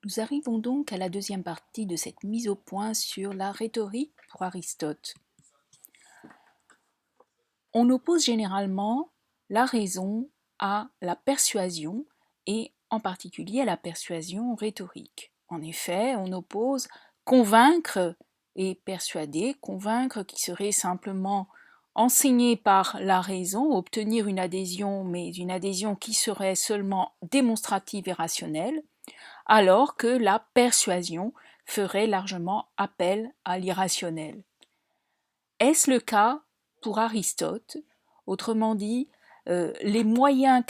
Nous arrivons donc à la deuxième partie de cette mise au point sur la rhétorique pour Aristote. On oppose généralement la raison à la persuasion et en particulier à la persuasion rhétorique. En effet, on oppose convaincre et persuader, convaincre qui serait simplement enseigner par la raison, obtenir une adhésion, mais une adhésion qui serait seulement démonstrative et rationnelle, alors que la persuasion ferait largement appel à l'irrationnel. Est-ce le cas pour Aristote? Autrement dit, les moyens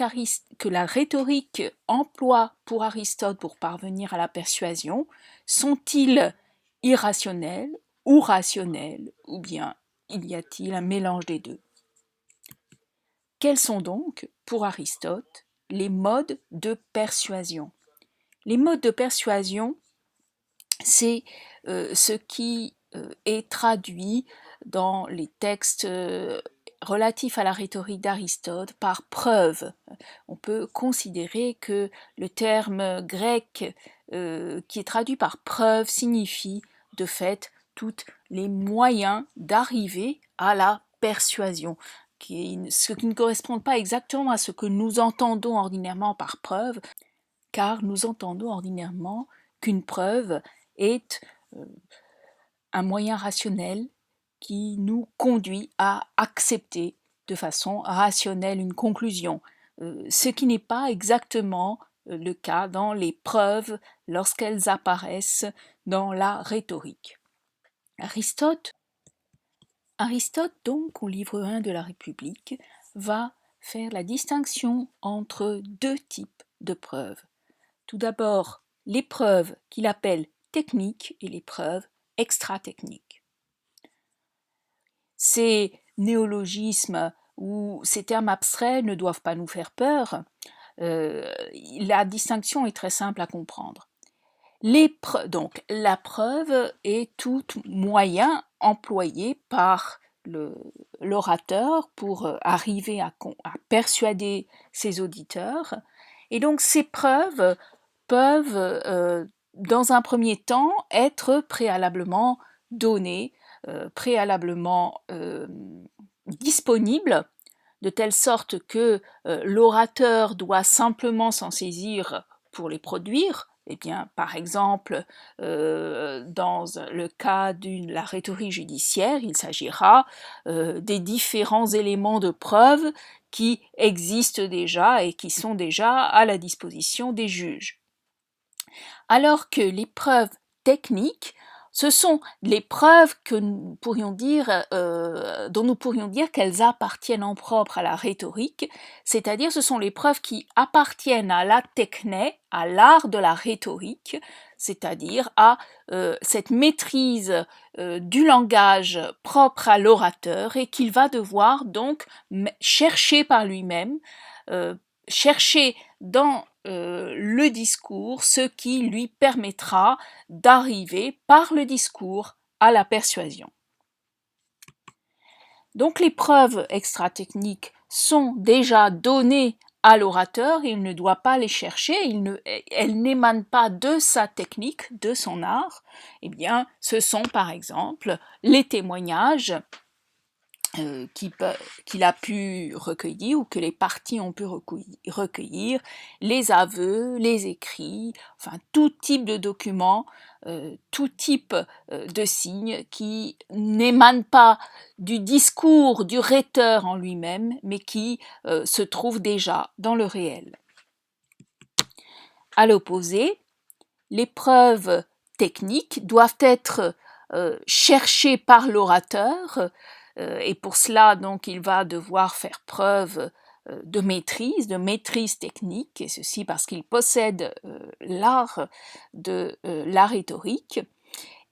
que la rhétorique emploie pour Aristote pour parvenir à la persuasion sont-ils irrationnels ou rationnels, ou bien y a-t-il un mélange des deux? Quels sont donc, pour Aristote, les modes de persuasion? Les modes de persuasion, c'est ce qui est traduit dans les textes relatifs à la rhétorique d'Aristote par preuve. On peut considérer que le terme grec qui est traduit par preuve signifie de fait tous les moyens d'arriver à la persuasion, ce qui ne correspond pas exactement à ce que nous entendons ordinairement par preuve, car nous entendons ordinairement qu'une preuve est un moyen rationnel qui nous conduit à accepter de façon rationnelle une conclusion, ce qui n'est pas exactement le cas dans les preuves lorsqu'elles apparaissent dans la rhétorique. Aristote, donc, au livre 1 de la République, va faire la distinction entre deux types de preuves. Tout d'abord, les preuves qu'il appelle techniques et les preuves extra-techniques. Ces néologismes ou ces termes abstraits ne doivent pas nous faire peur. La distinction est très simple à comprendre. Donc, la preuve est tout moyen employé par l'orateur pour arriver à persuader ses auditeurs. Et donc, ces preuves peuvent, dans un premier temps, être préalablement données, préalablement disponibles, de telle sorte que l'orateur doit simplement s'en saisir pour les produire. Eh bien, par exemple, dans le cas de la rhétorique judiciaire, il s'agira des différents éléments de preuve qui existent déjà et qui sont déjà à la disposition des juges. Alors que les preuves techniques, ce sont les preuves que nous pourrions dire, dont nous pourrions dire qu'elles appartiennent en propre à la rhétorique, c'est-à-dire ce sont les preuves qui appartiennent à la techné, à l'art de la rhétorique, c'est-à-dire à cette maîtrise du langage propre à l'orateur et qu'il va devoir donc chercher par lui-même, chercher dans le discours, ce qui lui permettra d'arriver par le discours à la persuasion. Donc les preuves extra-techniques sont déjà données à l'orateur, il ne doit pas les chercher, elles n'émanent pas de sa technique, de son art. Eh bien, ce sont par exemple les témoignages qu'il a pu recueillir ou que les parties ont pu recueillir, les aveux, les écrits, enfin tout type de documents, tout type de signes qui n'émanent pas du discours du rhéteur en lui-même, mais qui se trouvent déjà dans le réel. À l'opposé, les preuves techniques doivent être cherchées par l'orateur, et pour cela, donc, il va devoir faire preuve de maîtrise technique, et ceci parce qu'il possède l'art de la rhétorique,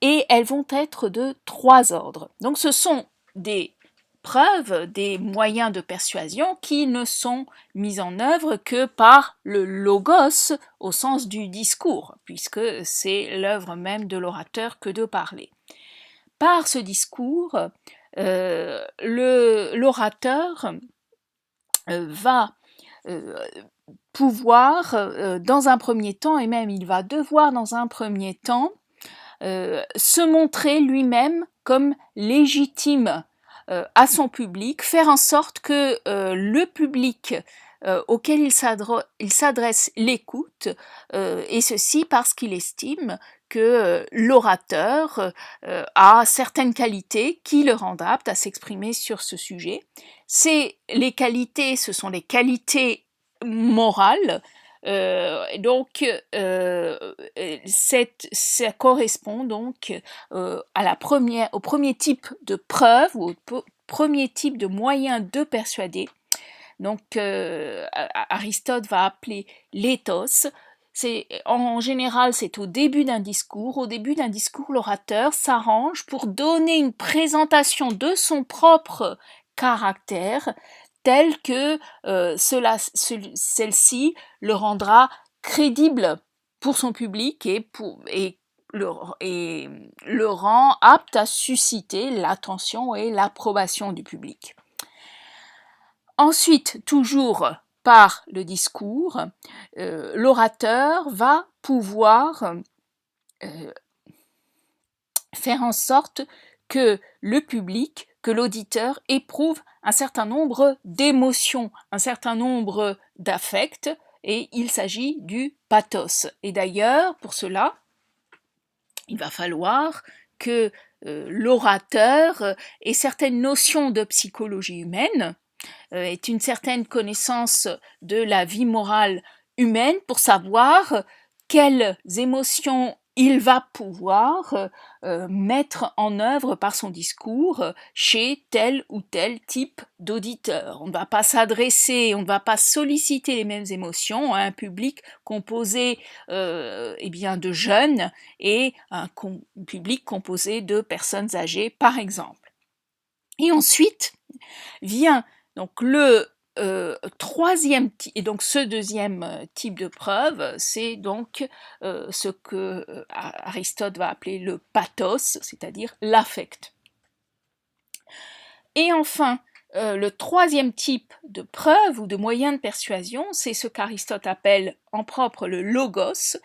et elles vont être de trois ordres. Donc ce sont des preuves, des moyens de persuasion qui ne sont mis en œuvre que par le logos au sens du discours, puisque c'est l'œuvre même de l'orateur que de parler. Par ce discours, l'orateur va pouvoir, dans un premier temps, et même il va devoir dans un premier temps, se montrer lui-même comme légitime à son public, faire en sorte que le public auquel il s'adresse l'écoute, et ceci parce qu'il estime que l'orateur a certaines qualités qui le rendent apte à s'exprimer sur ce sujet. Les qualités, ce sont les qualités morales. Donc, ça correspond donc au premier type de preuve ou au premier type de moyen de persuader. Donc, Aristote va appeler l'éthos. En général, c'est au début d'un discours. Au début d'un discours, l'orateur s'arrange pour donner une présentation de son propre caractère, telle que celle-ci le rendra crédible pour son public et le rend apte à susciter l'attention et l'approbation du public. Ensuite, toujours par le discours, l'orateur va pouvoir faire en sorte que le public, que l'auditeur éprouve un certain nombre d'émotions, un certain nombre d'affects, et il s'agit du pathos. Et d'ailleurs, pour cela, il va falloir que l'orateur ait certaines notions de psychologie humaine, ait une certaine connaissance de la vie morale humaine pour savoir quelles émotions il va pouvoir mettre en œuvre par son discours chez tel ou tel type d'auditeur. On ne va pas s'adresser, on ne va pas solliciter les mêmes émotions à un public composé de jeunes et un public composé de personnes âgées, par exemple. Et ensuite vient donc le troisième et donc ce deuxième type de preuve, c'est donc ce que Aristote va appeler le pathos, c'est-à-dire l'affect. Et enfin, le troisième type de preuve ou de moyen de persuasion, c'est ce qu'Aristote appelle en propre le logos.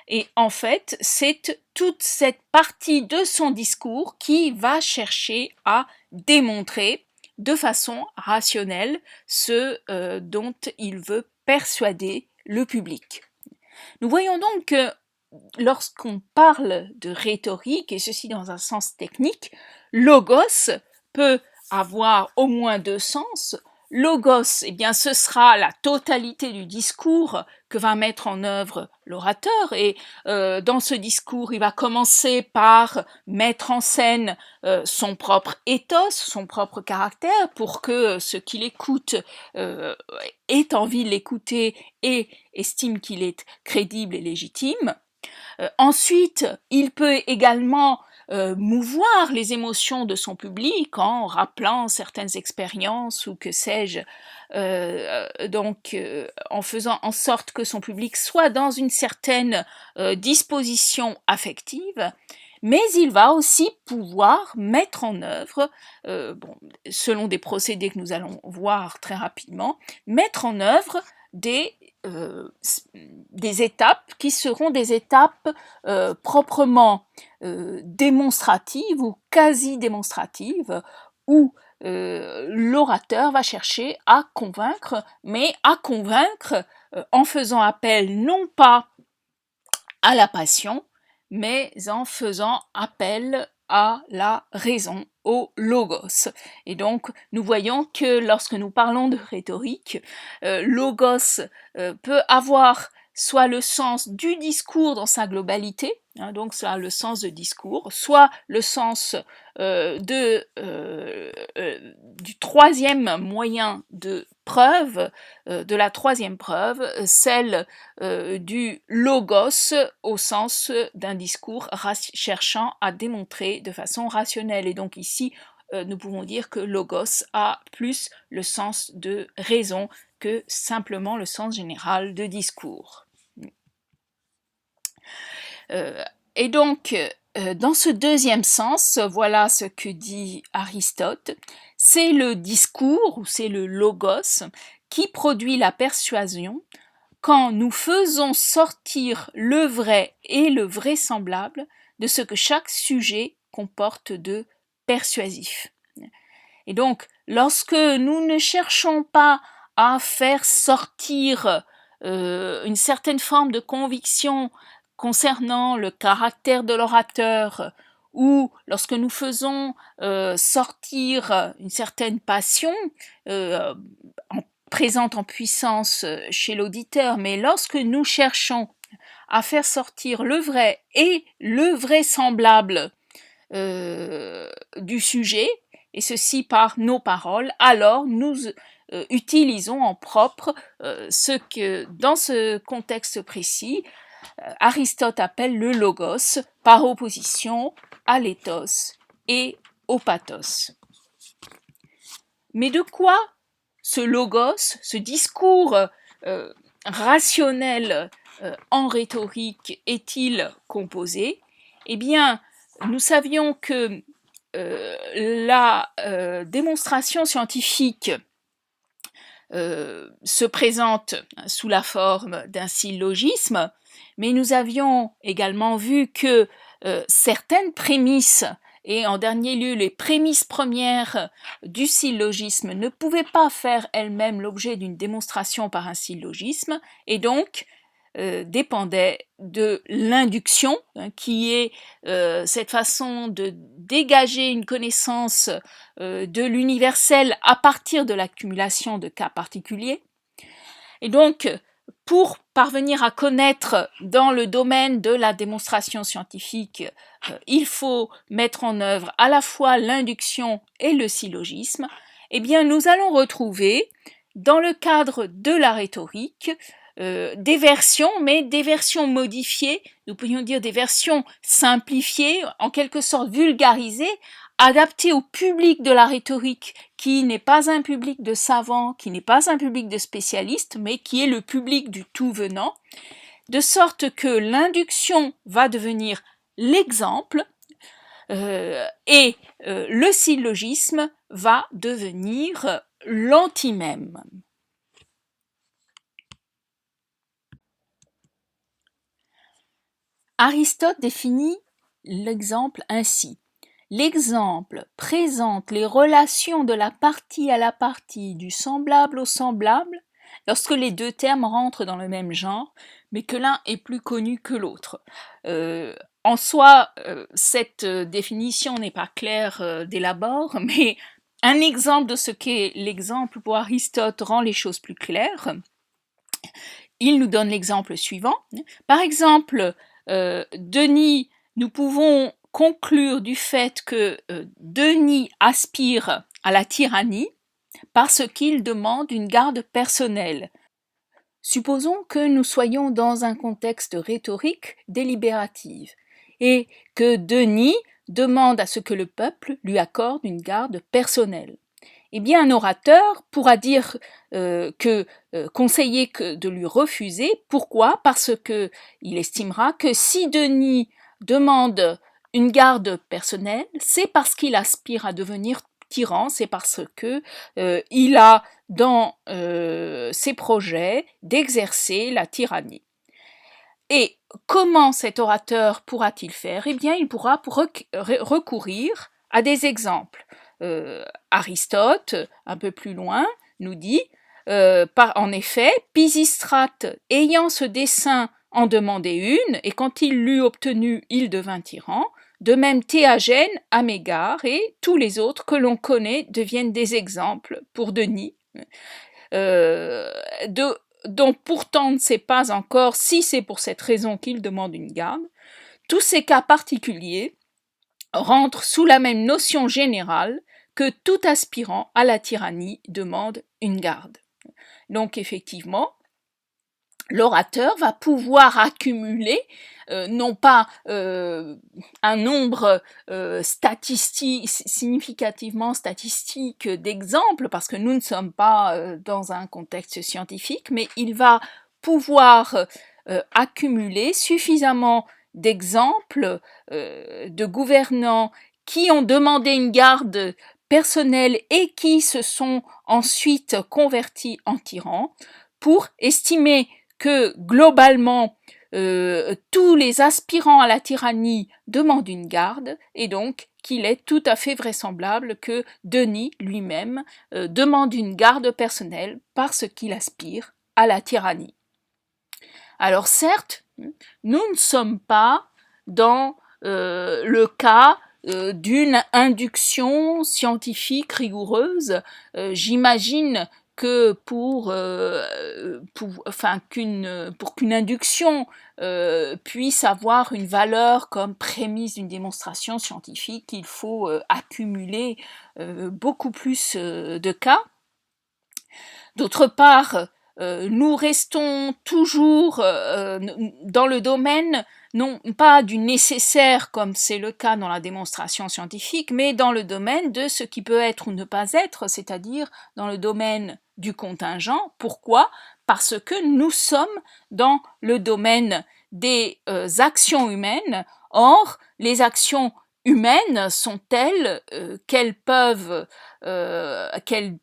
Et en fait, c'est toute cette partie de son discours qui va chercher à démontrer de façon rationnelle ce dont il veut persuader le public. Nous voyons donc que lorsqu'on parle de rhétorique, et ceci dans un sens technique, logos peut avoir au moins deux sens. Logos, eh bien, ce sera la totalité du discours que va mettre en œuvre l'orateur, et dans ce discours, il va commencer par mettre en scène son propre ethos, son propre caractère, pour que ceux qui l'écoutent aient envie de l'écouter et estiment qu'il est crédible et légitime. Ensuite, il peut également mouvoir les émotions de son public en rappelant certaines expériences ou que sais-je, en faisant en sorte que son public soit dans une certaine disposition affective, mais il va aussi pouvoir mettre en œuvre, selon des procédés que nous allons voir très rapidement, mettre en œuvre des étapes qui seront des étapes proprement démonstratives ou quasi démonstratives, où l'orateur va chercher à convaincre, mais à convaincre en faisant appel non pas à la passion, mais en faisant appel à la raison, au logos. Et donc, nous voyons que lorsque nous parlons de rhétorique, logos peut avoir soit le sens du discours dans sa globalité, donc ça a le sens de discours, soit le sens du troisième moyen de preuve, de la troisième preuve, celle du logos au sens d'un discours cherchant à démontrer de façon rationnelle. Et donc ici, nous pouvons dire que logos a plus le sens de raison que simplement le sens général de discours. Et donc, dans ce deuxième sens, voilà ce que dit Aristote, c'est le discours ou c'est le logos qui produit la persuasion quand nous faisons sortir le vrai et le vraisemblable de ce que chaque sujet comporte de persuasif. Et donc, lorsque nous ne cherchons pas à faire sortir une certaine forme de conviction concernant le caractère de l'orateur, ou lorsque nous faisons sortir une certaine passion présente en puissance chez l'auditeur, mais lorsque nous cherchons à faire sortir le vrai et le vraisemblable du sujet, et ceci par nos paroles, alors nous utilisons en propre ce que, dans ce contexte précis, Aristote appelle le logos, par opposition à l'éthos et au pathos. Mais de quoi ce logos, ce discours rationnel en rhétorique est-il composé? Eh bien, nous savions que la démonstration scientifique se présente sous la forme d'un syllogisme, mais nous avions également vu que certaines prémices, et en dernier lieu les prémices premières du syllogisme, ne pouvaient pas faire elles-mêmes l'objet d'une démonstration par un syllogisme, et donc dépendait de l'induction, qui est cette façon de dégager une connaissance de l'universel à partir de l'accumulation de cas particuliers. Et donc, pour parvenir à connaître dans le domaine de la démonstration scientifique, il faut mettre en œuvre à la fois l'induction et le syllogisme. Eh bien, nous allons retrouver, dans le cadre de la rhétorique, des versions, mais des versions modifiées, nous pourrions dire des versions simplifiées, en quelque sorte vulgarisées, adaptées au public de la rhétorique, qui n'est pas un public de savants, qui n'est pas un public de spécialistes, mais qui est le public du tout venant, de sorte que l'induction va devenir l'exemple, et le syllogisme va devenir l'antimème. Aristote définit l'exemple ainsi. L'exemple présente les relations de la partie à la partie, du semblable au semblable, lorsque les deux termes rentrent dans le même genre, mais que l'un est plus connu que l'autre. En soi, cette définition n'est pas claire dès l'abord, mais un exemple de ce qu'est l'exemple pour Aristote rend les choses plus claires. Il nous donne l'exemple suivant. Par exemple, Denis, nous pouvons conclure du fait que Denis aspire à la tyrannie parce qu'il demande une garde personnelle. Supposons que nous soyons dans un contexte rhétorique délibératif et que Denis demande à ce que le peuple lui accorde une garde personnelle. Eh bien, un orateur pourra dire conseiller de lui refuser. Pourquoi? Parce que il estimera que si Denis demande une garde personnelle, c'est parce qu'il aspire à devenir tyran, c'est parce que il a dans ses projets d'exercer la tyrannie. Et comment cet orateur pourra-t-il faire? Eh bien, il pourra recourir à des exemples. Aristote, un peu plus loin, nous dit en effet, Pisistrate, ayant ce dessein, en demandait une, et quand il l'eut obtenu, il devint tyran. De même, Théagène, Amégare et tous les autres que l'on connaît deviennent des exemples pour Denis, dont pourtant on ne sait pas encore si c'est pour cette raison qu'il demande une garde. Tous ces cas particuliers rentrent sous la même notion générale que tout aspirant à la tyrannie demande une garde. Donc effectivement, l'orateur va pouvoir accumuler non pas un nombre significativement statistique d'exemples, parce que nous ne sommes pas dans un contexte scientifique, mais il va pouvoir accumuler suffisamment d'exemples de gouvernants qui ont demandé une garde personnelle et qui se sont ensuite convertis en tyrans, pour estimer que globalement tous les aspirants à la tyrannie demandent une garde, et donc qu'il est tout à fait vraisemblable que Denis lui-même demande une garde personnelle parce qu'il aspire à la tyrannie. Alors certes, nous ne sommes pas dans le cas d'une induction scientifique rigoureuse. J'imagine que pour qu'une induction puisse avoir une valeur comme prémisse d'une démonstration scientifique, il faut accumuler beaucoup plus de cas. D'autre part, nous restons toujours dans le domaine non pas du nécessaire comme c'est le cas dans la démonstration scientifique, mais dans le domaine de ce qui peut être ou ne pas être, c'est-à-dire dans le domaine du contingent. Pourquoi ? Parce que nous sommes dans le domaine des actions humaines. Or, les actions humaines sont telles qu'elles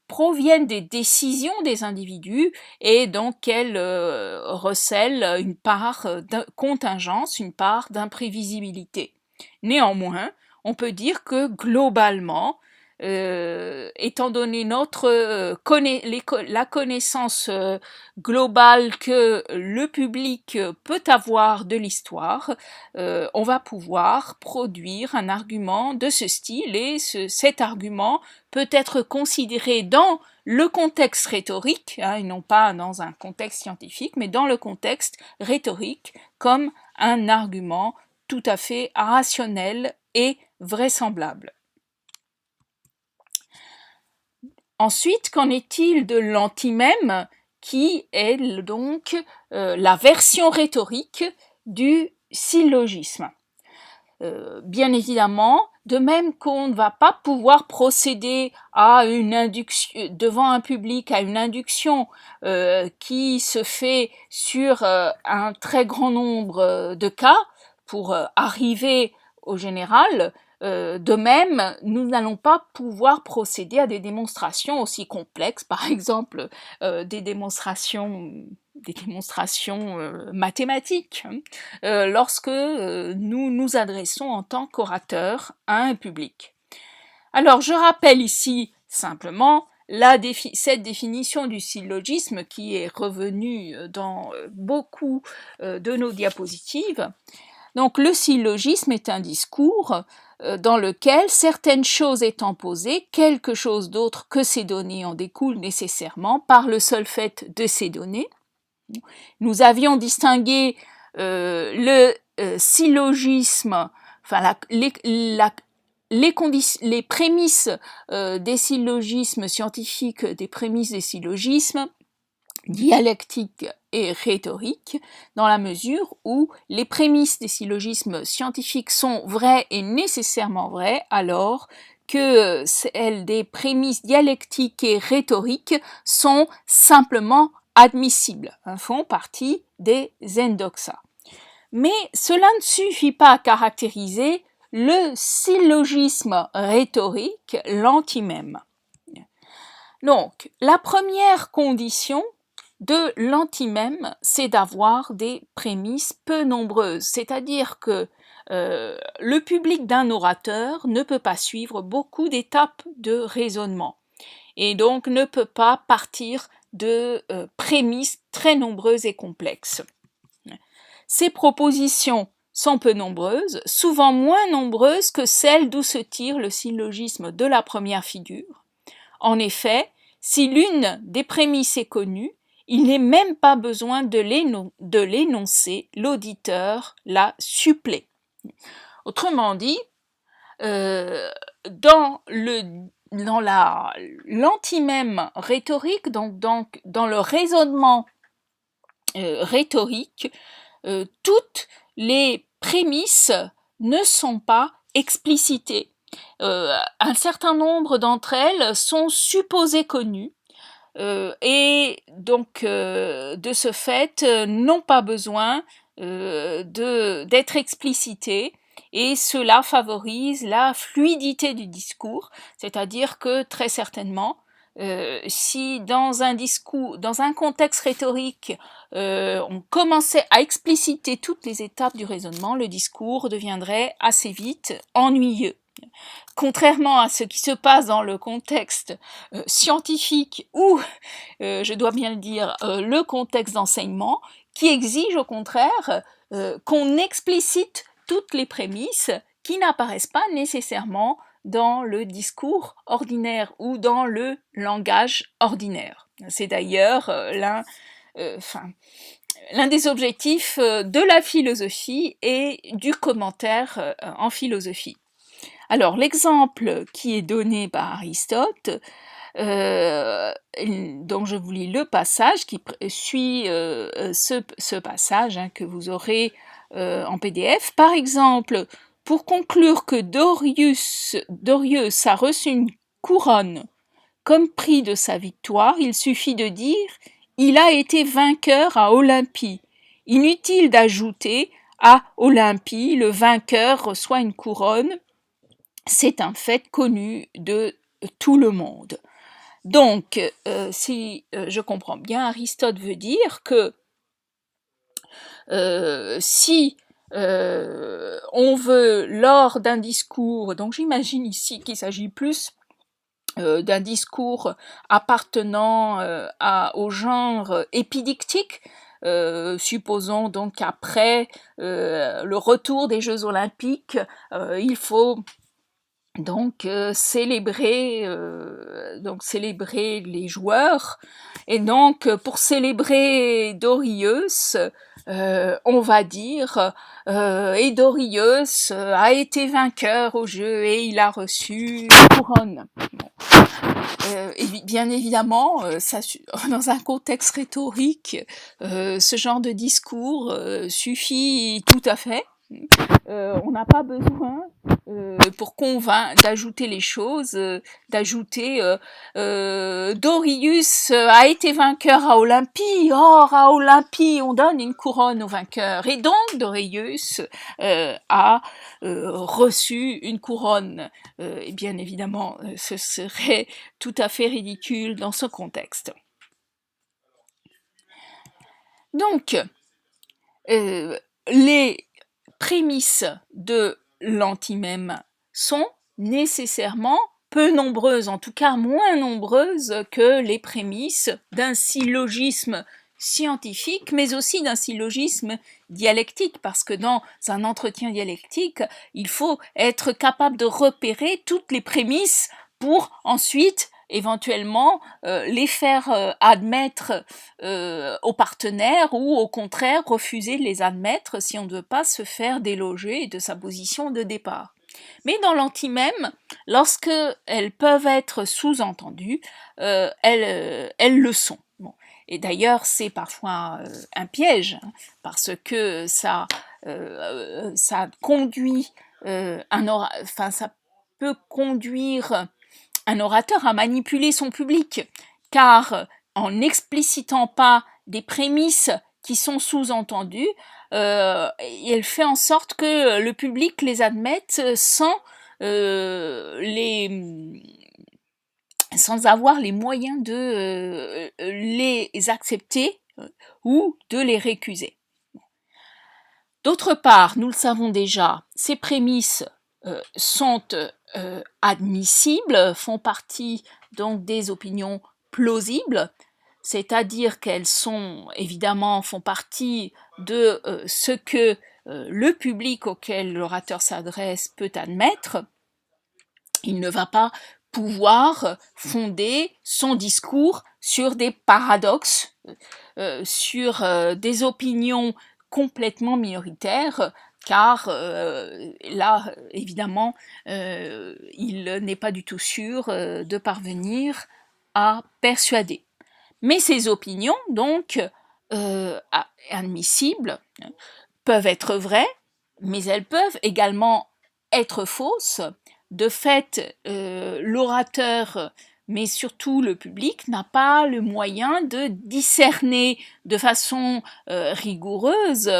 proviennent des décisions des individus et donc qu'elles recèlent une part de contingence, une part d'imprévisibilité. Néanmoins, on peut dire que globalement, étant donné la connaissance globale que le public peut avoir de l'histoire, on va pouvoir produire un argument de ce style, et cet argument peut être considéré dans le contexte rhétorique, et non pas dans un contexte scientifique, mais dans le contexte rhétorique comme un argument tout à fait rationnel et vraisemblable. Ensuite, qu'en est-il de l'antimème, qui est donc la version rhétorique du syllogisme ? Bien évidemment, de même qu'on ne va pas pouvoir procéder à une induction devant un public, à une induction qui se fait sur un très grand nombre de cas pour arriver au général. De même, nous n'allons pas pouvoir procéder à des démonstrations aussi complexes, par exemple des démonstrations mathématiques, lorsque nous nous adressons en tant qu'orateur à un public. Alors, je rappelle ici simplement cette définition du syllogisme qui est revenue dans beaucoup de nos diapositives. Donc, le syllogisme est un discours dans lequel, certaines choses étant posées, quelque chose d'autre que ces données en découle nécessairement par le seul fait de ces données. Nous avions distingué le syllogisme, enfin les prémices des syllogismes scientifiques, des prémices des syllogismes dialectiques et rhétoriques, dans la mesure où les prémices des syllogismes scientifiques sont vraies et nécessairement vraies, alors que celles des prémices dialectiques et rhétoriques sont simplement admissibles, font partie des endoxa. Mais cela ne suffit pas à caractériser le syllogisme rhétorique, l'antimème. Donc, la première condition de l'antimème, c'est d'avoir des prémices peu nombreuses, c'est-à-dire que le public d'un orateur ne peut pas suivre beaucoup d'étapes de raisonnement et donc ne peut pas partir de prémices très nombreuses et complexes. Ces propositions sont peu nombreuses, souvent moins nombreuses que celles d'où se tire le syllogisme de la première figure. En effet, si l'une des prémices est connue, il n'est même pas besoin de l'énoncer, l'auditeur la supplée. Autrement dit, dans l'antimème rhétorique, donc dans le raisonnement rhétorique, toutes les prémices ne sont pas explicitées. Un certain nombre d'entre elles sont supposées connues, et donc de ce fait n'ont pas besoin d'être explicitées, et cela favorise la fluidité du discours, c'est-à-dire que très certainement si dans un discours, dans un contexte rhétorique, on commençait à expliciter toutes les étapes du raisonnement, le discours deviendrait assez vite ennuyeux. Contrairement à ce qui se passe dans le contexte scientifique ou, je dois bien le dire, le contexte d'enseignement, qui exige au contraire qu'on explicite toutes les prémices qui n'apparaissent pas nécessairement dans le discours ordinaire ou dans le langage ordinaire. C'est d'ailleurs l'un des objectifs de la philosophie et du commentaire en philosophie. Alors, l'exemple qui est donné par Aristote, donc je vous lis le passage qui suit ce passage que vous aurez en PDF. Par exemple, pour conclure que Dorius a reçu une couronne comme prix de sa victoire, il suffit de dire « il a été vainqueur à Olympie ». Inutile d'ajouter « à Olympie, le vainqueur reçoit une couronne ». C'est un fait connu de tout le monde. Donc, si je comprends bien, Aristote veut dire que si on veut, lors d'un discours, donc j'imagine ici qu'il s'agit plus d'un discours appartenant au genre épidictique, supposons donc après le retour des Jeux Olympiques, il faut donc célébrer les joueurs, et donc pour célébrer Dorius, on va dire et Dorius a été vainqueur au jeu et il a reçu une couronne. Bon. Et bien évidemment, dans un contexte rhétorique, ce genre de discours suffit tout à fait. On n'a pas besoin, pour convaincre, d'ajouter les choses, d'ajouter Dorius a été vainqueur à Olympie, or à Olympie on donne une couronne au vainqueur, et donc Dorius a reçu une couronne. Et bien évidemment, ce serait tout à fait ridicule dans ce contexte. Donc, les prémices de l'antimème sont nécessairement peu nombreuses, en tout cas moins nombreuses que les prémices d'un syllogisme scientifique, mais aussi d'un syllogisme dialectique, parce que dans un entretien dialectique, il faut être capable de repérer toutes les prémices pour ensuite éventuellement les faire admettre aux partenaires, ou au contraire refuser de les admettre si on ne veut pas se faire déloger de sa position de départ. Mais dans l'antimème, lorsque elles peuvent être sous-entendues, elles le sont. Bon. Et d'ailleurs, c'est parfois un piège, parce que ça conduit ça peut conduire un orateur à manipuler son public, car en n'explicitant pas des prémices qui sont sous-entendues, il fait en sorte que le public les admette sans avoir les moyens de les accepter ou de les récuser. D'autre part, nous le savons déjà, ces prémices sont admissibles, font partie donc des opinions plausibles, c'est-à-dire qu'elles font partie de ce que le public auquel l'orateur s'adresse peut admettre. Il ne va pas pouvoir fonder son discours sur des paradoxes, sur des opinions complètement minoritaires, car là, évidemment, il n'est pas du tout sûr de parvenir à persuader. Mais ces opinions, donc, admissibles, peuvent être vraies, mais elles peuvent également être fausses. De fait, l'orateur, mais surtout le public, n'a pas le moyen de discerner de façon rigoureuse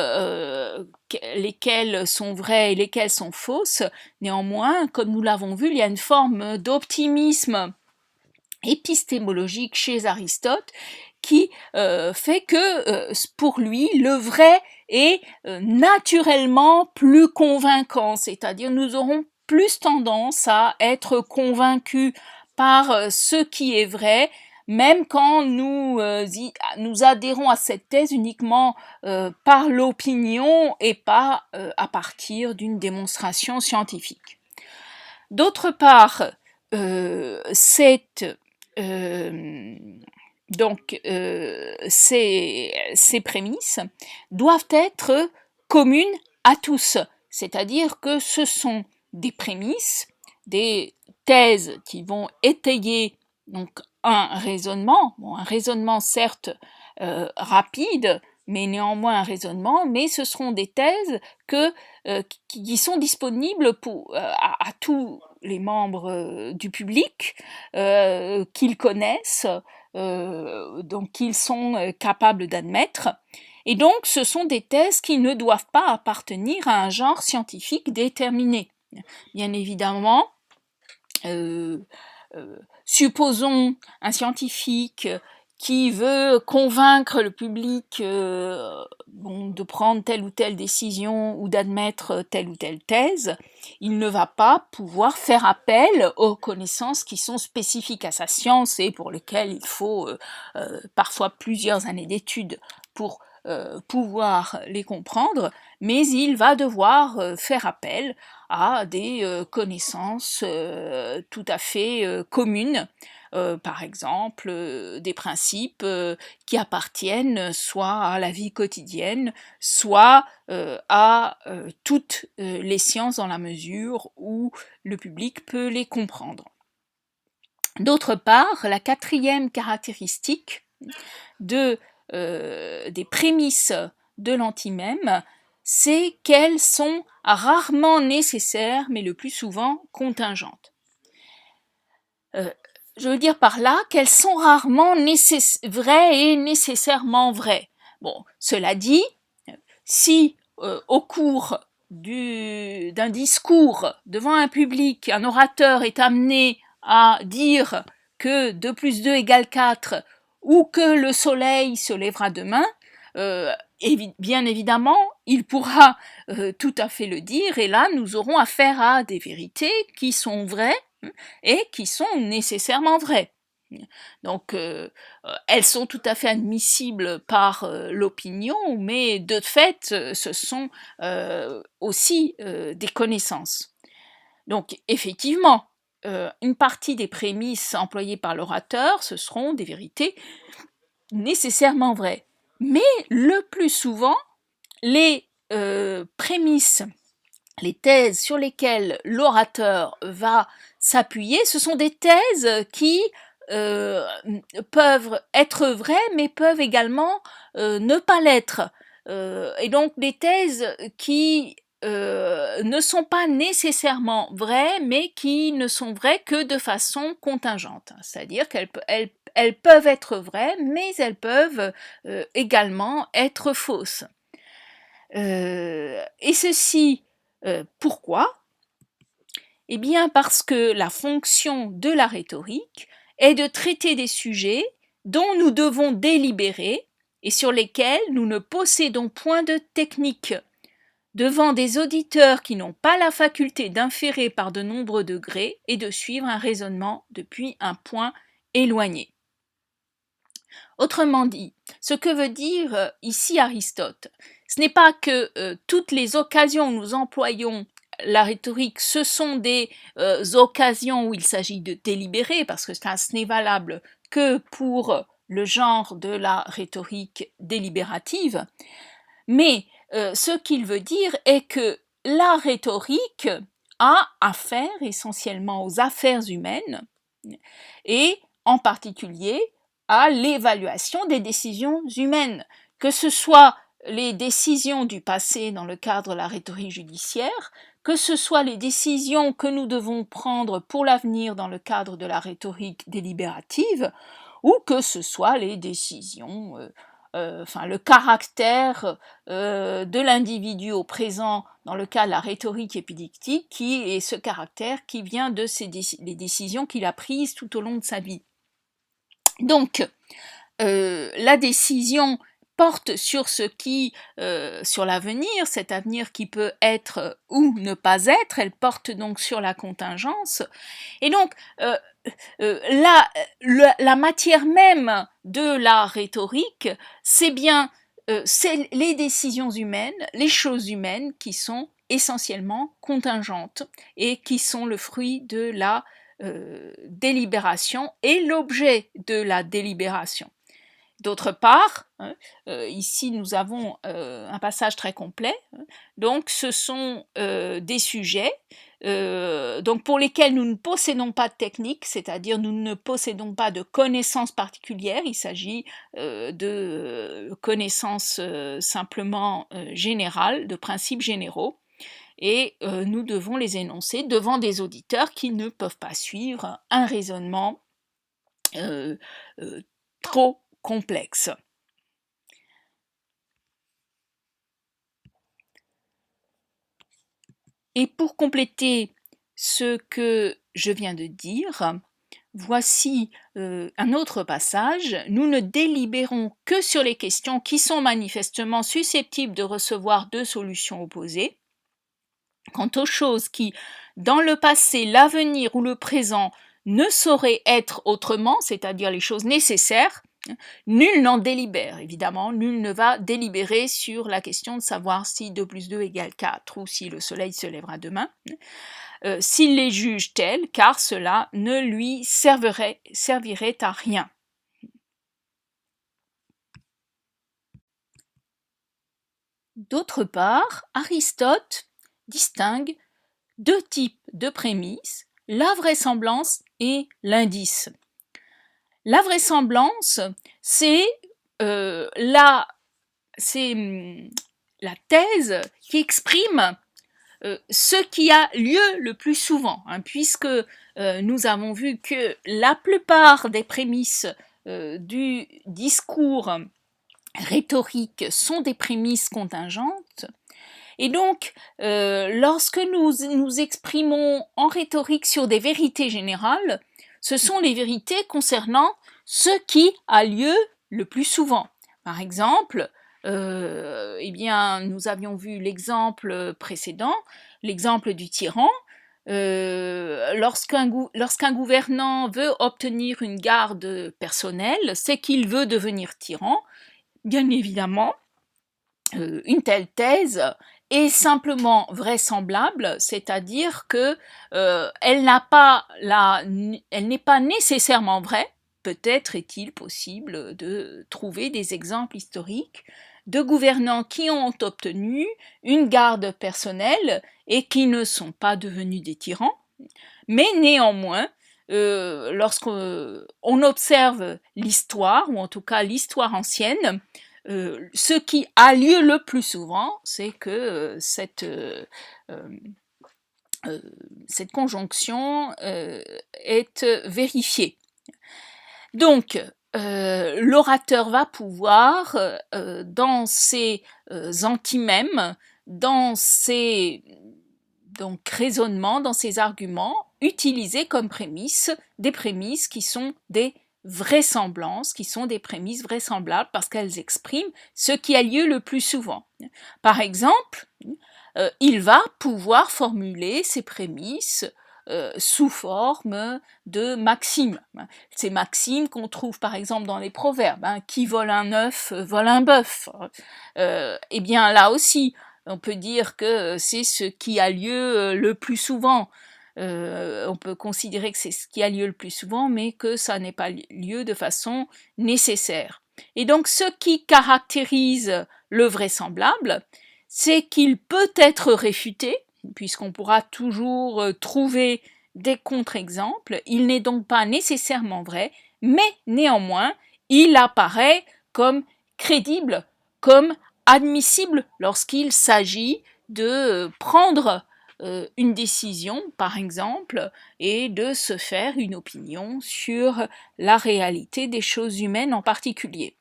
lesquelles sont vraies et lesquelles sont fausses. Néanmoins, comme nous l'avons vu, il y a une forme d'optimisme épistémologique chez Aristote qui fait que pour lui, le vrai est naturellement plus convaincant, c'est-à-dire nous aurons plus tendance à être convaincus par ce qui est vrai, même quand nous adhérons à cette thèse uniquement par l'opinion et pas à partir d'une démonstration scientifique. D'autre part, ces prémices doivent être communes à tous, c'est-à-dire que ce sont des prémices, des thèses qui vont étayer donc un raisonnement certes rapide, mais néanmoins un raisonnement, mais ce seront des thèses qui sont disponibles à tous les membres du public, qu'ils connaissent, donc qu'ils sont capables d'admettre. Et donc, ce sont des thèses qui ne doivent pas appartenir à un genre scientifique déterminé. Bien évidemment, supposons un scientifique qui veut convaincre le public de prendre telle ou telle décision ou d'admettre telle ou telle thèse, il ne va pas pouvoir faire appel aux connaissances qui sont spécifiques à sa science et pour lesquelles il faut parfois plusieurs années d'études pour pouvoir les comprendre, mais il va devoir faire appel à des connaissances tout à fait communes, par exemple des principes qui appartiennent soit à la vie quotidienne, soit à toutes les sciences dans la mesure où le public peut les comprendre. D'autre part, la quatrième caractéristique des prémices de l'antimème, c'est qu'elles sont rarement nécessaires, mais le plus souvent contingentes. Je veux dire par là qu'elles sont rarement vraies et nécessairement vraies. Bon, cela dit, si au cours d'un discours devant un public, un orateur est amené à dire que 2 plus 2 égale 4 ou que le soleil se lèvera demain, bien évidemment, il pourra tout à fait le dire, et là, nous aurons affaire à des vérités qui sont vraies et qui sont nécessairement vraies. Donc, elles sont tout à fait admissibles par l'opinion, mais de fait, ce sont aussi des connaissances. Donc, effectivement, une partie des prémices employées par l'orateur, ce seront des vérités nécessairement vraies. Mais le plus souvent, les prémices, les thèses sur lesquelles l'orateur va s'appuyer, ce sont des thèses qui peuvent être vraies, mais peuvent également ne pas l'être. Et donc des thèses qui ne sont pas nécessairement vraies, mais qui ne sont vraies que de façon contingente. C'est-à-dire qu'elles peuvent être vraies, mais elles peuvent également être fausses. Et ceci, pourquoi ? Eh bien parce que la fonction de la rhétorique est de traiter des sujets dont nous devons délibérer et sur lesquels nous ne possédons point de technique, devant des auditeurs qui n'ont pas la faculté d'inférer par de nombreux degrés et de suivre un raisonnement depuis un point éloigné. Autrement dit, ce que veut dire ici Aristote, ce n'est pas que toutes les occasions où nous employons la rhétorique, ce sont des occasions où il s'agit de délibérer, parce que ce n'est valable que pour le genre de la rhétorique délibérative, mais ce qu'il veut dire est que la rhétorique a affaire essentiellement aux affaires humaines, et en particulier à l'évaluation des décisions humaines, que ce soit les décisions du passé dans le cadre de la rhétorique judiciaire, que ce soit les décisions que nous devons prendre pour l'avenir dans le cadre de la rhétorique délibérative, ou que ce soit les décisions, le caractère de l'individu au présent dans le cas de la rhétorique épidictique, qui est ce caractère qui vient de les décisions qu'il a prises tout au long de sa vie. Donc, la décision porte sur sur l'avenir, cet avenir qui peut être ou ne pas être, elle porte donc sur la contingence. Et donc, la matière même de la rhétorique, c'est bien c'est les décisions humaines, les choses humaines qui sont essentiellement contingentes et qui sont le fruit de la délibération et l'objet de la délibération. D'autre part, ici nous avons un passage très complet, donc ce sont des sujets donc pour lesquels nous ne possédons pas de technique, c'est-à-dire nous ne possédons pas de connaissances particulières, il s'agit de connaissances simplement générales, de principes généraux, et nous devons les énoncer devant des auditeurs qui ne peuvent pas suivre un raisonnement trop complexe. Et pour compléter ce que je viens de dire, voici un autre passage. Nous ne délibérons que sur les questions qui sont manifestement susceptibles de recevoir deux solutions opposées. Quant aux choses qui, dans le passé, l'avenir ou le présent, ne sauraient être autrement, c'est-à-dire les choses nécessaires, nul n'en délibère, évidemment, nul ne va délibérer sur la question de savoir si 2 plus 2 égale 4 ou si le soleil se lèvera demain, s'il les juge tels, car cela ne lui servirait à rien. D'autre part, Aristote distingue deux types de prémices, la vraisemblance et l'indice. La vraisemblance, c'est la thèse qui exprime ce qui a lieu le plus souvent, puisque nous avons vu que la plupart des prémices du discours rhétorique sont des prémices contingentes. Et donc, lorsque nous exprimons en rhétorique sur des vérités générales, ce sont les vérités concernant ce qui a lieu le plus souvent. Par exemple, nous avions vu l'exemple précédent, l'exemple du tyran. Lorsqu'un gouvernant veut obtenir une garde personnelle, c'est qu'il veut devenir tyran. Bien évidemment, une telle thèse est simplement vraisemblable, c'est-à-dire que elle n'est pas nécessairement vraie. Peut-être est-il possible de trouver des exemples historiques de gouvernants qui ont obtenu une garde personnelle et qui ne sont pas devenus des tyrans, mais néanmoins, lorsqu'on observe l'histoire, ou en tout cas l'histoire ancienne, ce qui a lieu le plus souvent, c'est que cette conjonction est vérifiée. Donc, l'orateur va pouvoir, dans ses antimèmes, dans ses raisonnements, dans ses arguments, utiliser comme prémisse des prémisses qui sont des vraisemblances, qui sont des prémisses vraisemblables parce qu'elles expriment ce qui a lieu le plus souvent. Par exemple, il va pouvoir formuler ces prémisses sous forme de maximes. Ces maximes qu'on trouve par exemple dans les proverbes, qui vole un œuf vole un bœuf. Eh bien là aussi, on peut dire que c'est ce qui a lieu le plus souvent. On peut considérer que c'est ce qui a lieu le plus souvent, mais que ça n'est pas lieu de façon nécessaire. Et donc ce qui caractérise le vraisemblable, c'est qu'il peut être réfuté, puisqu'on pourra toujours trouver des contre-exemples. Il n'est donc pas nécessairement vrai, mais néanmoins, il apparaît comme crédible, comme admissible lorsqu'il s'agit de prendre une décision, par exemple, et de se faire une opinion sur la réalité des choses humaines en particulier.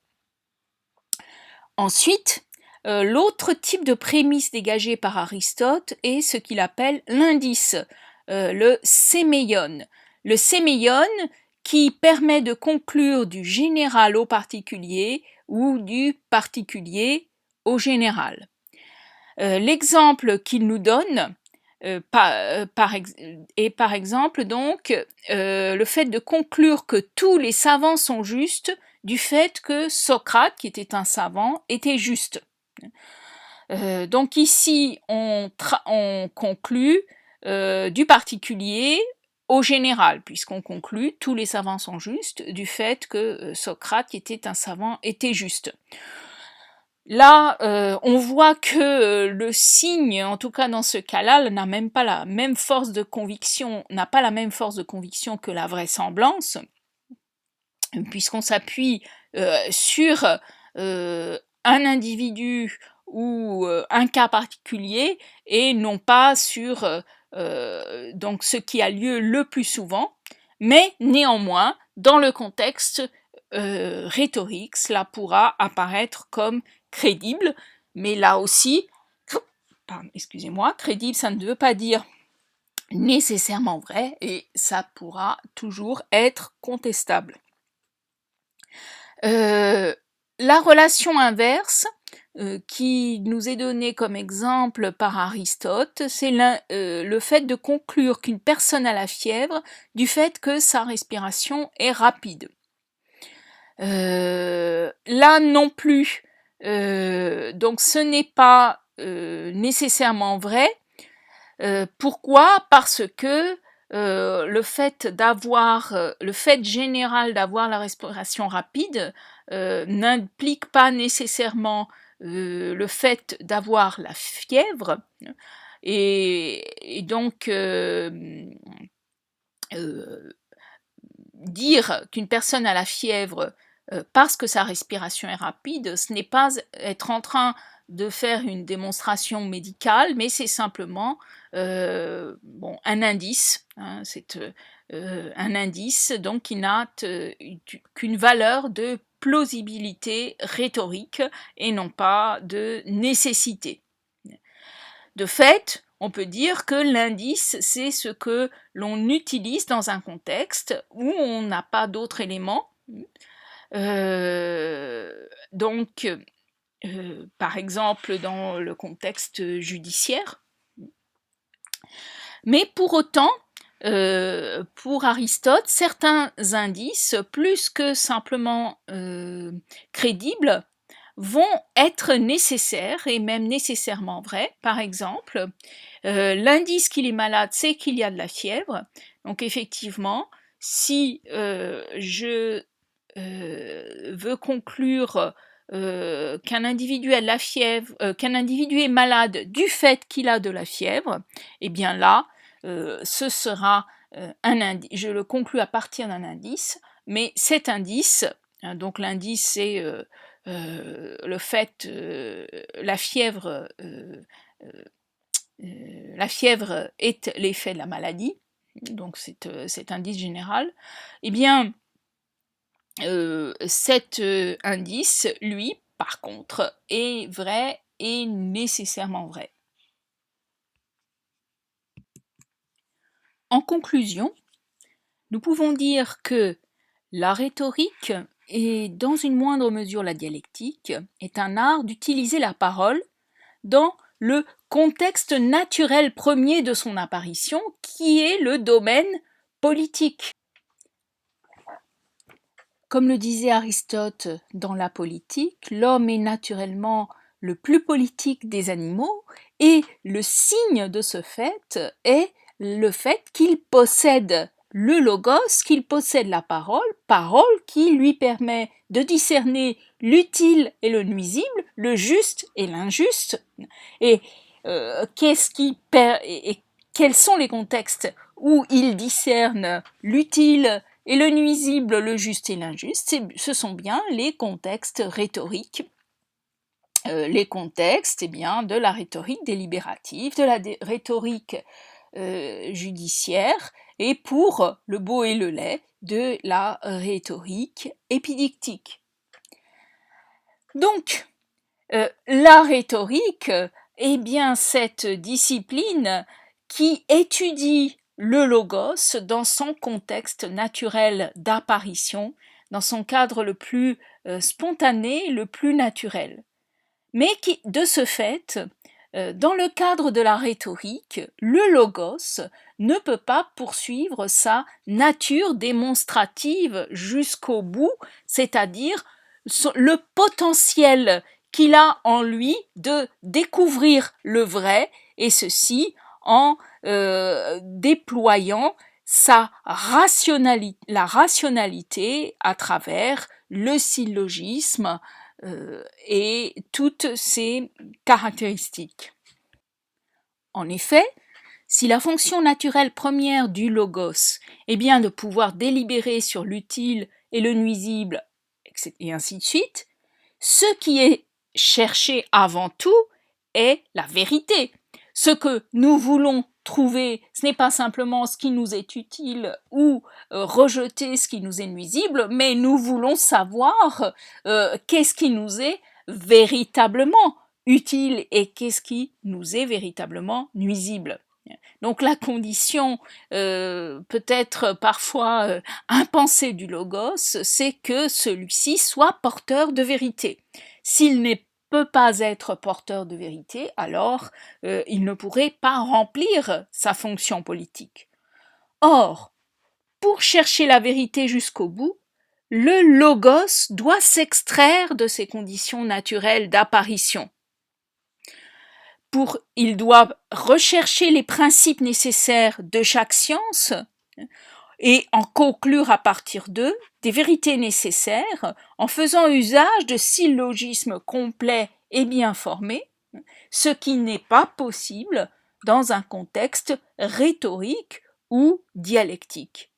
Ensuite, l'autre type de prémisse dégagée par Aristote est ce qu'il appelle l'indice, le séméion. Le séméion qui permet de conclure du général au particulier ou du particulier au général. L'exemple qu'il nous donne est par exemple donc le fait de conclure que tous les savants sont justes du fait que Socrate, qui était un savant, était juste. Donc ici, on conclut du particulier au général, puisqu'on conclut tous les savants sont justes du fait que Socrate, qui était un savant, était juste. Là, on voit que le signe, en tout cas dans ce cas-là, n'a même pas la même force de conviction, n'a pas la même force de conviction que la vraisemblance, puisqu'on s'appuie sur un individu ou un cas particulier et non pas sur donc ce qui a lieu le plus souvent, mais néanmoins, dans le contexte rhétorique, cela pourra apparaître comme crédible, mais là aussi, excusez-moi, crédible, ça ne veut pas dire nécessairement vrai, et ça pourra toujours être contestable. La relation inverse, qui nous est donnée comme exemple par Aristote, c'est le fait de conclure qu'une personne a la fièvre du fait que sa respiration est rapide. Là non plus, donc ce n'est pas nécessairement vrai. Pourquoi ? Parce que le fait général d'avoir la respiration rapide n'implique pas nécessairement le fait d'avoir la fièvre, et donc dire qu'une personne a la fièvre parce que sa respiration est rapide, ce n'est pas être en train de faire une démonstration médicale, mais c'est simplement un indice, hein, c'est un indice donc qui n'a qu'une valeur de plausibilité rhétorique et non pas de nécessité. De fait, on peut dire que l'indice, c'est ce que l'on utilise dans un contexte où on n'a pas d'autres éléments. Donc, par exemple, dans le contexte judiciaire. Mais pour autant, pour Aristote, certains indices, plus que simplement crédibles, vont être nécessaires et même nécessairement vrais. Par exemple, l'indice qu'il est malade, c'est qu'il y a de la fièvre. Donc effectivement, si je veux conclure qu'un individu a de la fièvre, qu'un individu est malade du fait qu'il a de la fièvre, eh bien là, ce sera un indice. Je le conclus à partir d'un indice, mais cet indice, hein, donc l'indice c'est le fait, la fièvre est l'effet de la maladie, donc cet indice général, eh bien cet indice, lui, par contre, est vrai et nécessairement vrai. En conclusion, nous pouvons dire que la rhétorique et dans une moindre mesure la dialectique est un art d'utiliser la parole dans le contexte naturel premier de son apparition, qui est le domaine politique. Comme le disait Aristote dans la politique, l'homme est naturellement le plus politique des animaux, et le signe de ce fait est le fait qu'il possède le logos, qu'il possède la parole qui lui permet de discerner l'utile et le nuisible, le juste et l'injuste. Et quels sont les contextes où il discerne l'utile et le nuisible, le juste et l'injuste? Ce sont bien les contextes rhétoriques, les contextes de la rhétorique délibérative, de la rhétorique judiciaire, et pour le beau et le laid, de la rhétorique épidictique. Donc, la rhétorique est bien cette discipline qui étudie le logos dans son contexte naturel d'apparition, dans son cadre le plus spontané, le plus naturel. Mais qui, de ce fait, dans le cadre de la rhétorique, le logos ne peut pas poursuivre sa nature démonstrative jusqu'au bout, c'est-à-dire le potentiel qu'il a en lui de découvrir le vrai, et ceci en déployant la rationalité à travers le syllogisme et toutes ses caractéristiques. En effet, si la fonction naturelle première du logos est bien de pouvoir délibérer sur l'utile et le nuisible, et ainsi de suite, ce qui est cherché avant tout est la vérité. Ce que nous voulons trouver, ce n'est pas simplement ce qui nous est utile ou rejeter ce qui nous est nuisible, mais nous voulons savoir qu'est-ce qui nous est véritablement utile et qu'est-ce qui nous est véritablement nuisible. Donc la condition peut-être parfois impensée du logos, c'est que celui-ci soit porteur de vérité. S'il ne peut pas être porteur de vérité, alors il ne pourrait pas remplir sa fonction politique. Or, pour chercher la vérité jusqu'au bout, le logos doit s'extraire de ses conditions naturelles d'apparition. Il doit rechercher les principes nécessaires de chaque science et en conclure à partir d'eux des vérités nécessaires en faisant usage de syllogismes complets et bien formés, ce qui n'est pas possible dans un contexte rhétorique ou dialectique.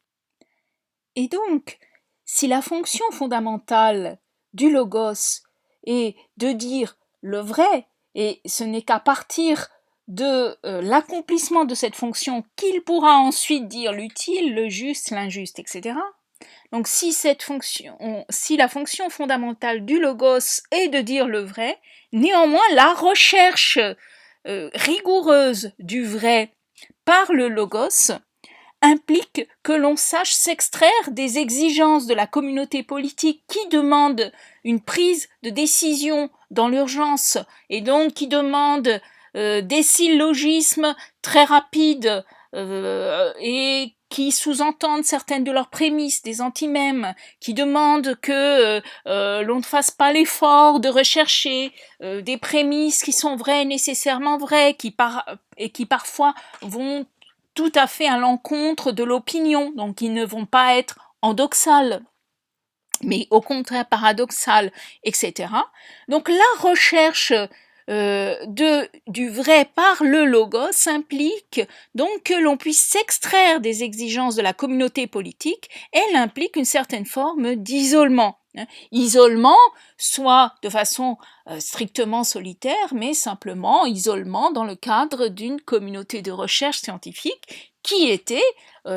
Et donc, si la fonction fondamentale du logos est de dire le vrai, et ce n'est qu'à partir de l'accomplissement de cette fonction qu'il pourra ensuite dire l'utile, le juste, l'injuste, etc. Donc si la fonction fondamentale du logos est de dire le vrai, néanmoins la recherche rigoureuse du vrai par le logos implique que l'on sache s'extraire des exigences de la communauté politique qui demande une prise de décision dans l'urgence et donc qui demande des syllogismes très rapides et qui sous-entendent certaines de leurs prémices, des antimèmes, qui demandent que l'on ne fasse pas l'effort de rechercher des prémices qui sont vraies, nécessairement vraies, et qui parfois vont tout à fait à l'encontre de l'opinion, donc ils ne vont pas être endoxales, mais au contraire paradoxales, etc. Donc la recherche du vrai par le logos implique donc que l'on puisse s'extraire des exigences de la communauté politique. Elle implique une certaine forme d'isolement. Isolement, soit de façon strictement solitaire, mais simplement isolement dans le cadre d'une communauté de recherche scientifique qui était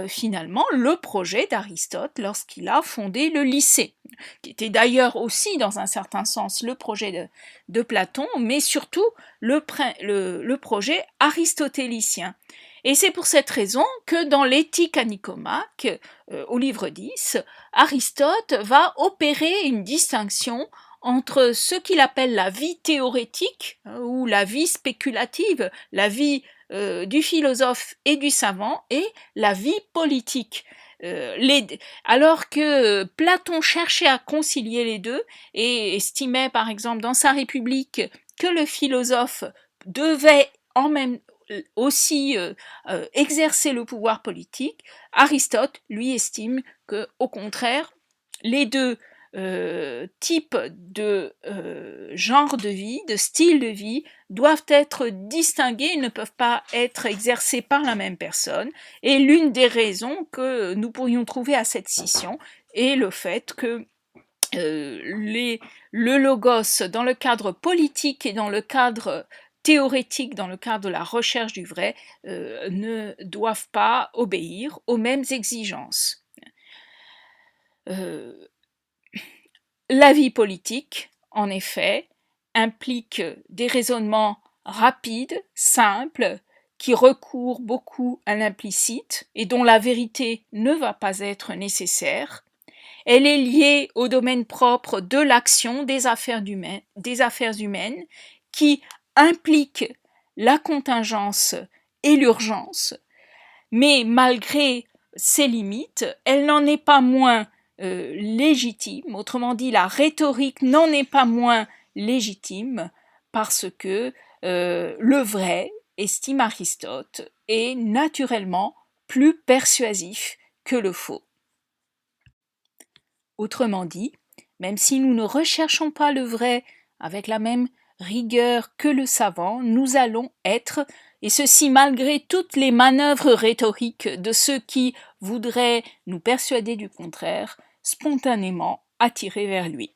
finalement le projet d'Aristote lorsqu'il a fondé le lycée, qui était d'ailleurs aussi dans un certain sens le projet de Platon, mais surtout le projet aristotélicien. Et c'est pour cette raison que dans l'Éthique à Nicomaque, au livre 10, Aristote va opérer une distinction entre ce qu'il appelle la vie théorétique ou la vie spéculative, la vie du philosophe et du savant, et la vie politique. Alors que Platon cherchait à concilier les deux et estimait par exemple dans sa République que le philosophe devait en même aussi exercer le pouvoir politique, Aristote lui estime que au contraire les deux types de genre de vie, de style de vie, doivent être distingués, ne peuvent pas être exercés par la même personne. Et l'une des raisons que nous pourrions trouver à cette scission est le fait que le logos dans le cadre politique et dans le cadre théorétique, dans le cadre de la recherche du vrai, ne doivent pas obéir aux mêmes exigences. La vie politique, en effet, implique des raisonnements rapides, simples, qui recourt beaucoup à l'implicite et dont la vérité ne va pas être nécessaire. Elle est liée au domaine propre de l'action des affaires humaines qui implique la contingence et l'urgence, mais malgré ses limites, elle n'en est pas moins légitime. Autrement dit, la rhétorique n'en est pas moins légitime parce que le vrai, estime Aristote, est naturellement plus persuasif que le faux. Autrement dit, même si nous ne recherchons pas le vrai avec la même rigueur que le savant, nous allons être, et ceci malgré toutes les manœuvres rhétoriques de ceux qui voudraient nous persuader du contraire, spontanément attirés vers lui.